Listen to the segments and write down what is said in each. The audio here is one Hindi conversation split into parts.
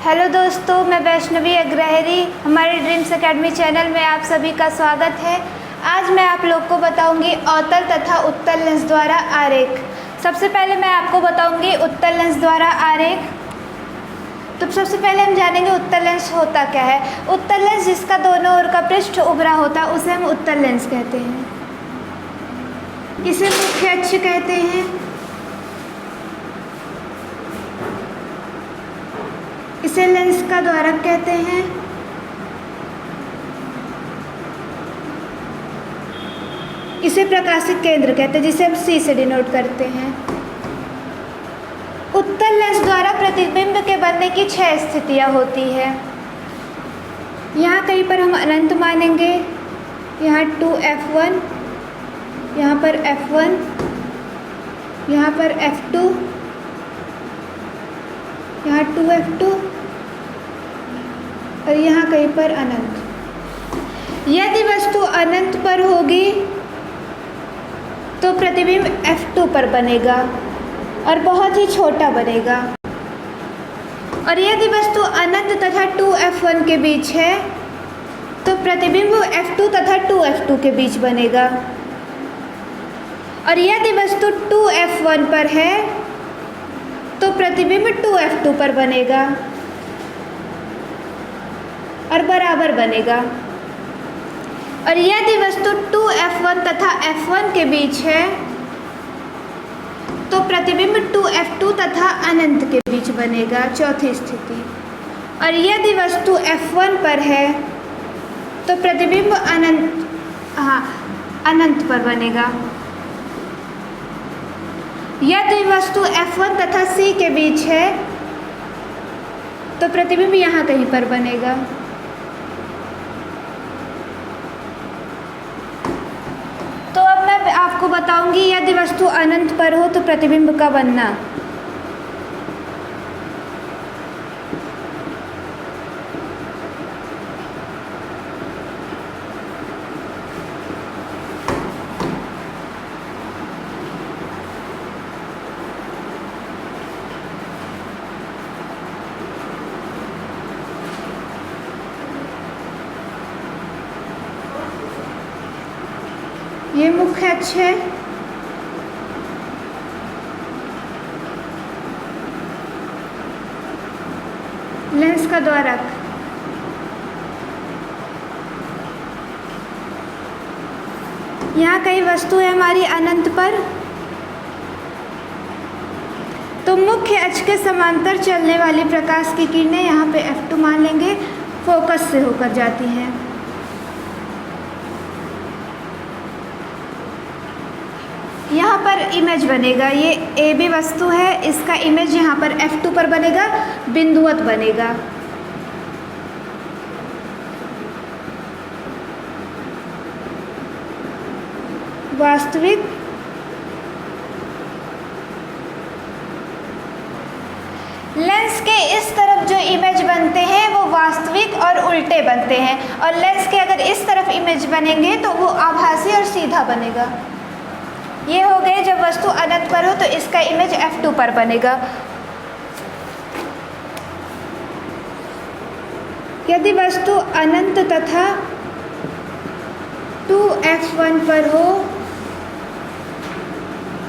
हेलो दोस्तों, मैं वैष्णवी अग्रहरी। हमारे ड्रीम्स एकेडमी चैनल में आप सभी का स्वागत है। आज मैं आप लोग को बताऊंगी अवतल तथा उत्तल लेंस द्वारा आरेख। सबसे पहले मैं आपको बताऊंगी उत्तल लेंस द्वारा आरेख। तो सबसे पहले हम जानेंगे उत्तल लेंस होता क्या है। उत्तल लेंस जिसका दोनों ओर का पृष्ठ उभरा होता है उसे हम उत्तल लेंस कहते हैं। इसे मुख्य अक्ष कहते हैं। इसे लेंस का द्वारक कहते हैं। इसे प्रकाशिक केंद्र कहते हैं, जिसे हम C से डिनोट करते हैं। उत्तल लेंस द्वारा प्रतिबिंब के बनने की 6 स्थितियां होती है। यहाँ कहीं पर हम अनंत मानेंगे। यहाँ 2f1, यहाँ पर f1, यहाँ पर f2, यहाँ 2f2 और यहाँ कहीं पर अनंत। यदि वस्तु अनंत पर होगी तो प्रतिबिंब f2 पर बनेगा और बहुत ही छोटा बनेगा। और यदि वस्तु अनंत तथा 2f1 के बीच है तो प्रतिबिंब f2 तथा 2f2 के बीच बनेगा। और यदि वस्तु 2f1 पर है तो प्रतिबिंब 2f2 पर बनेगा और बराबर बनेगा। और यदि वस्तु 2f1 तथा f1 के बीच है तो प्रतिबिंब 2f2 तथा अनंत के बीच बनेगा, चौथी स्थिति। और यदि वस्तु f1 पर है तो प्रतिबिंब अनंत पर बनेगा। यदि वस्तु f1 तथा C के बीच है तो प्रतिबिंब यहाँ कहीं पर बनेगा। तो अब मैं आपको बताऊंगी यदि वस्तु अनंत पर हो तो प्रतिबिंब का बनना। ये मुख्य अक्ष है। लेंस का द्वारक। यहाँ कई वस्तु है हमारी अनंत पर, तो मुख्य अक्ष के समांतर चलने वाली प्रकाश की किरणें यहाँ पे f2 मान लेंगे, फोकस से होकर जाती हैं। यहाँ पर इमेज बनेगा। ये AB वस्तु है, इसका इमेज यहाँ पर f2 पर बनेगा, बिंदुवत बनेगा। वास्तविक लेंस के इस तरफ जो इमेज बनते हैं वो वास्तविक और उल्टे बनते हैं, और लेंस के अगर इस तरफ इमेज बनेंगे तो वो आभासी और सीधा बनेगा। ये हो गए जब वस्तु अनंत पर हो तो इसका इमेज f2 पर बनेगा। यदि वस्तु अनंत तथा 2f1 पर हो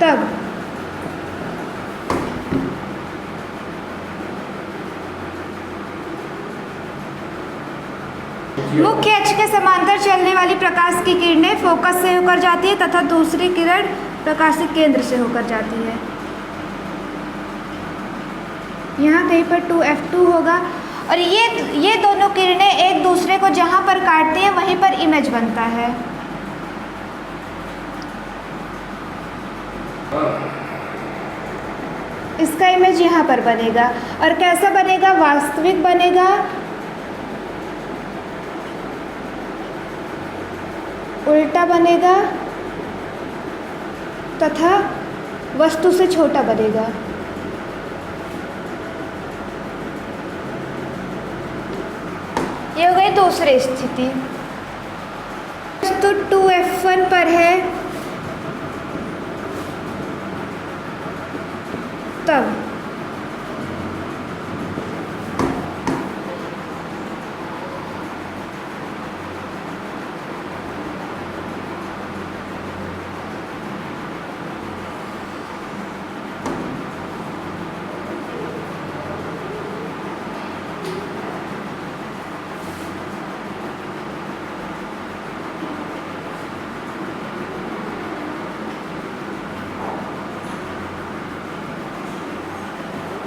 तब मुख्य अक्ष के समांतर चलने वाली प्रकाश की किरणें फोकस से होकर जाती है तथा दूसरी किरण प्रकाशिक केंद्र से होकर जाती है। यहाँ कहीं पर 2f2 होगा और ये दोनों किरणें एक दूसरे को जहाँ पर काटती हैं वहीं पर इमेज बनता है। इसका इमेज यहाँ पर बनेगा। और कैसा बनेगा? वास्तविक बनेगा, उल्टा बनेगा तथा वस्तु से छोटा बनेगा। ये हो गई दूसरी स्थिति। वस्तु 2f1 पर है तब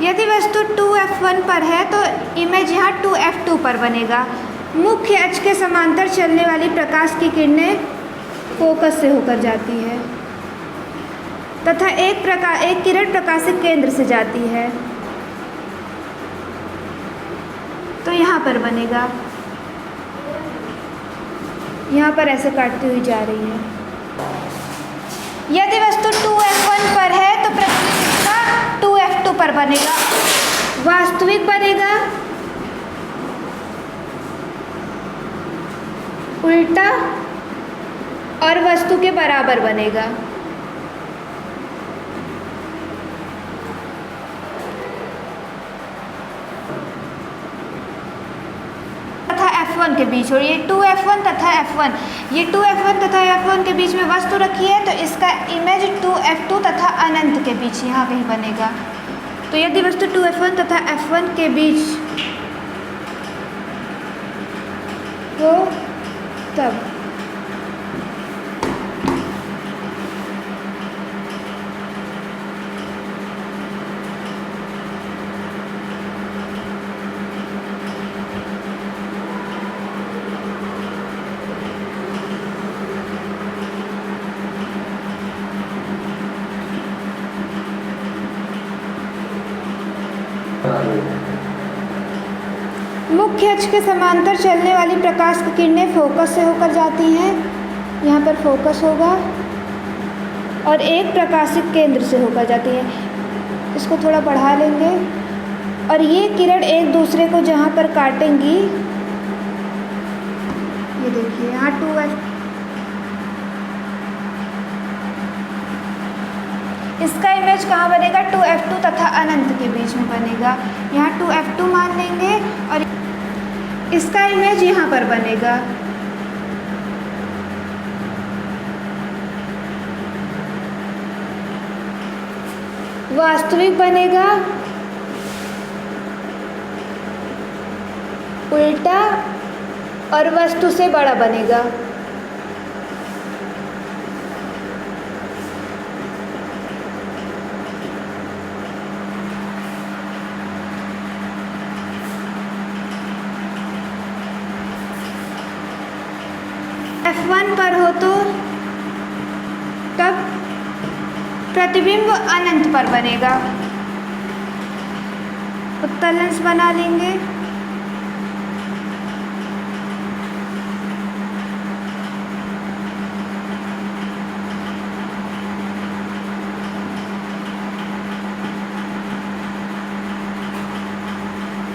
यदि वस्तु 2F1 पर है तो इमेज यहाँ 2F2 पर बनेगा। मुख्य अक्ष के समांतर चलने वाली प्रकाश की किरणें फोकस से होकर जाती है तथा एक किरण प्रकाशित केंद्र से जाती है, तो यहाँ पर बनेगा। यहाँ पर ऐसे काटती हुई जा रही है। यदि वस्तु 2F1 पर है तो प्रतिबिंब इसका 2F2 पर बनेगा, वास्तविक बनेगा, उल्टा और वस्तु के बराबर बनेगा। F1 के बीच, और ये 2F1 तथा F1, ये 2F1 तथा F1 के बीच में वस्तु रखी है तो इसका इमेज 2F2 तथा अनंत के बीच यहाँ कहीं बनेगा। तो यदि वस्तु 2F1 तथा F1 के बीच हो तब मुख्य अक्ष के समांतर चलने वाली प्रकाश की किरणें फोकस से होकर जाती हैं, यहाँ पर फोकस होगा, और एक प्रकाशित केंद्र से होकर जाती है। इसको थोड़ा बढ़ा लेंगे और ये किरण एक दूसरे को जहाँ पर काटेंगी, ये देखिए यहाँ 2F, इसका इमेज कहाँ बनेगा? 2F2 तथा अनंत के बीच में बनेगा। यहाँ 2F2 मान लेंगे और इसका इमेज यहाँ पर बनेगा। वास्तविक बनेगा, उल्टा और वस्तु से बड़ा बनेगा। F1 पर हो तो तब प्रतिबिंब अनंत पर बनेगा। उत्तल लेंस बना लेंगे।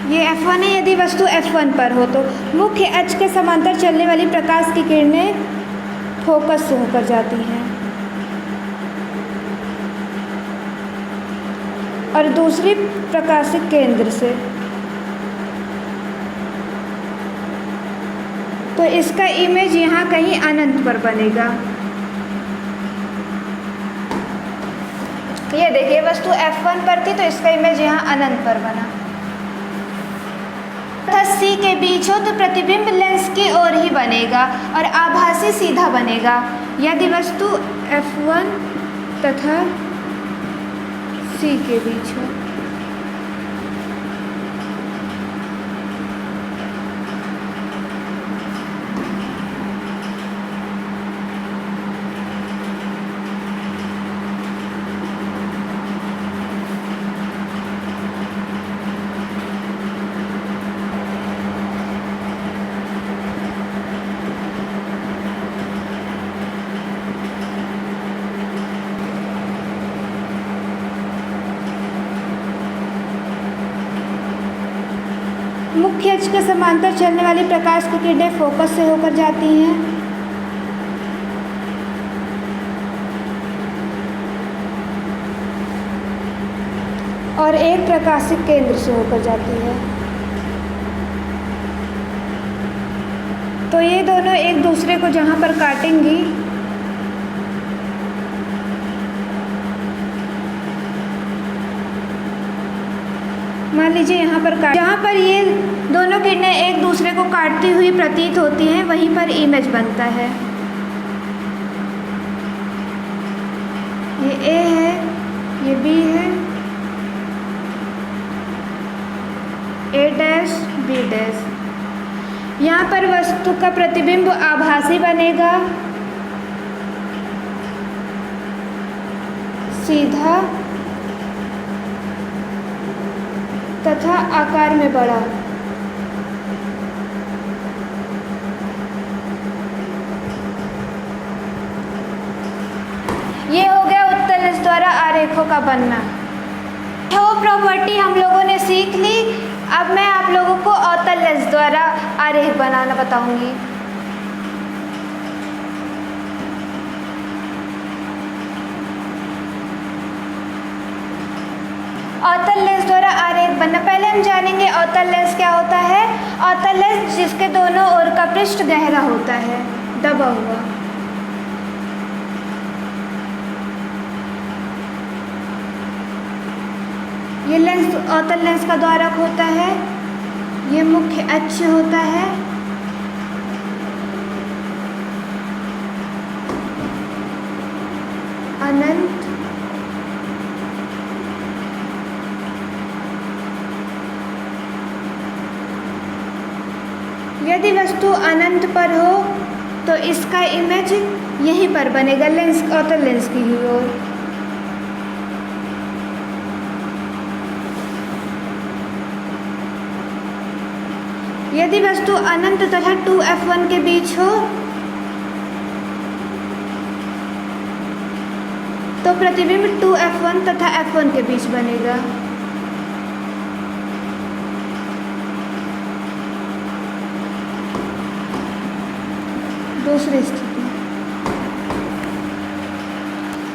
ये F1 है। यदि वस्तु F1 पर हो तो मुख्य अक्ष के समांतर चलने वाली प्रकाश की किरणें फोकस से होकर जाती हैं और दूसरी प्रकाशित केंद्र से। तो इसका इमेज यहाँ कहीं अनंत पर बनेगा। ये देखिए वस्तु F1 पर थी तो इसका इमेज यहाँ अनंत पर बना। तथा C के बीच हो तो प्रतिबिंब लेंस की ओर ही बनेगा और आभासी सीधा बनेगा। यदि वस्तु F1 तथा C के बीच हो मुख्य अक्ष के समांतर चलने वाली प्रकाश की किरणें फोकस से होकर जाती हैं और एक प्रकाशित केंद्र से होकर जाती है। तो ये दोनों एक दूसरे को जहाँ पर काटेंगी मान लीजिए यहाँ पर जहाँ पर ये दोनों किरणें एक दूसरे को काटती हुई प्रतीत होती हैं वहीं पर इमेज बनता है। ये A है, ये B है ए डैश बी डैश। यहाँ पर वस्तु का प्रतिबिंब आभासी बनेगा, सीधा तथा आकार में बड़ा। ये हो गया उत्तल लेंस द्वारा आरेखों का बनना। वो प्रॉपर्टी हम लोगों ने सीख ली। अब मैं आप लोगों को अवतल लेंस द्वारा आरेख बनाना बताऊंगी। अवतल लेंस द्वारा आरेख बनना, पहले हम जानेंगे अवतल लेंस क्या होता है। अवतल लेंस जिसके दोनों ओर का पृष्ठ गहरा होता है, दबा हुआ। ये लेंस अवतल लेंस का द्वारक होता है। ये मुख्य अक्ष होता है। अनंत यदि वस्तु अनंत पर हो तो इसका इमेज यहीं पर बनेगा, लेंस अवतल लेंस की ही ओर। यदि वस्तु अनंत तथा 2f1 के बीच हो तो प्रतिबिंब 2f1 तथा f1 के बीच बनेगा। दूसरी स्थिति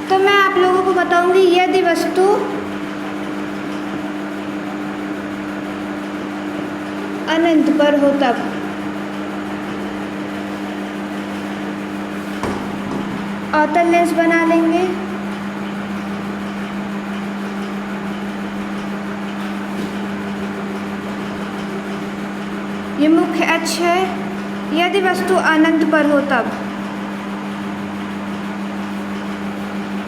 तो मैं आप लोगों को बताऊंगी, यदि वस्तु अनंत पर हो तब अवतल लेंस बना लेंगे। ये मुख्य अक्ष है। यदि वस्तु अनंत पर हो तब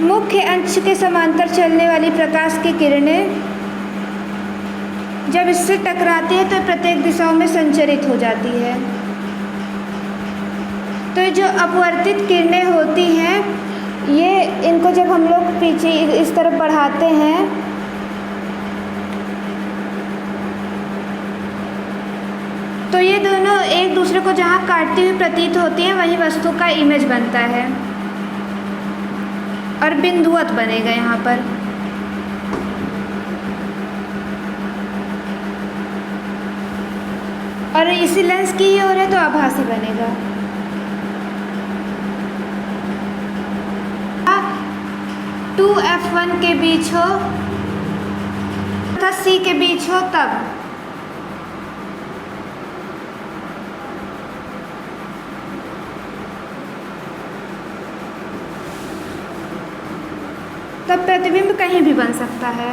मुख्य अक्ष के समांतर चलने वाली प्रकाश की किरणें जब इससे टकराती है तो प्रत्येक दिशाओं में संचरित हो जाती है। तो जो अपवर्तित किरणें होती हैं, ये इनको जब हम लोग पीछे इस तरफ बढ़ाते हैं तो ये दोनों एक दूसरे को जहाँ काटती हुई प्रतीत होती हैं वहीं वस्तु का इमेज बनता है और बिंदुवत बनेगा यहाँ पर। और इसी लेंस की ही ओर है तो आभासी बनेगा। 2f1 के बीच हो तथा c के बीच हो तब प्रतिबिंब कहीं भी बन सकता है।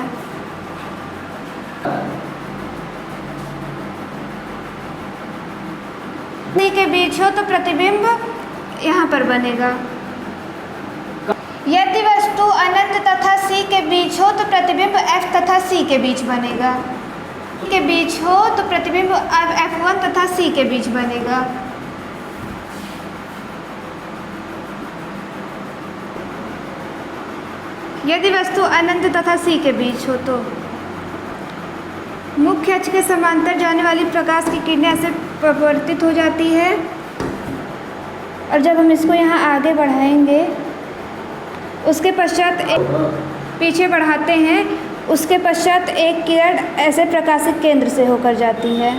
C के बीच हो तो प्रतिबिंब यहाँ पर बनेगा। यदि वस्तु अनंत तथा C के बीच हो तो प्रतिबिंब F तथा C के बीच बनेगा। के बीच हो तो प्रतिबिंब F1 तथा C के बीच बनेगा। यदि वस्तु अनंत तथा C के बीच हो तो मुख्य अक्ष के समांतर जाने वाली प्रकाश की किरणें ऐसे परावर्तित हो जाती है और जब हम इसको यहाँ आगे बढ़ाएंगे उसके पश्चात पीछे बढ़ाते हैं, उसके पश्चात एक किरण ऐसे प्रकाशित केंद्र से होकर जाती है।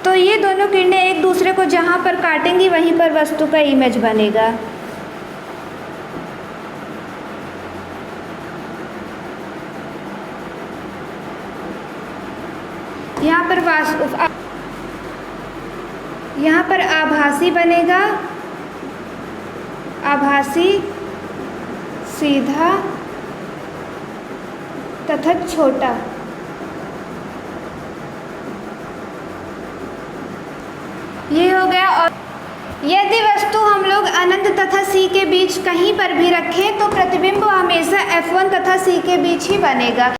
तो ये दोनों किरणें एक दूसरे को जहाँ पर काटेंगी वहीं पर वस्तु का इमेज बनेगा। यहाँ पर आभासी बनेगा, आभासी, सीधा तथा छोटा। ये हो गया। और यदि वस्तु हम लोग अनंत तथा C के बीच कहीं पर भी रखें तो प्रतिबिंब हमेशा F1 तथा C के बीच ही बनेगा।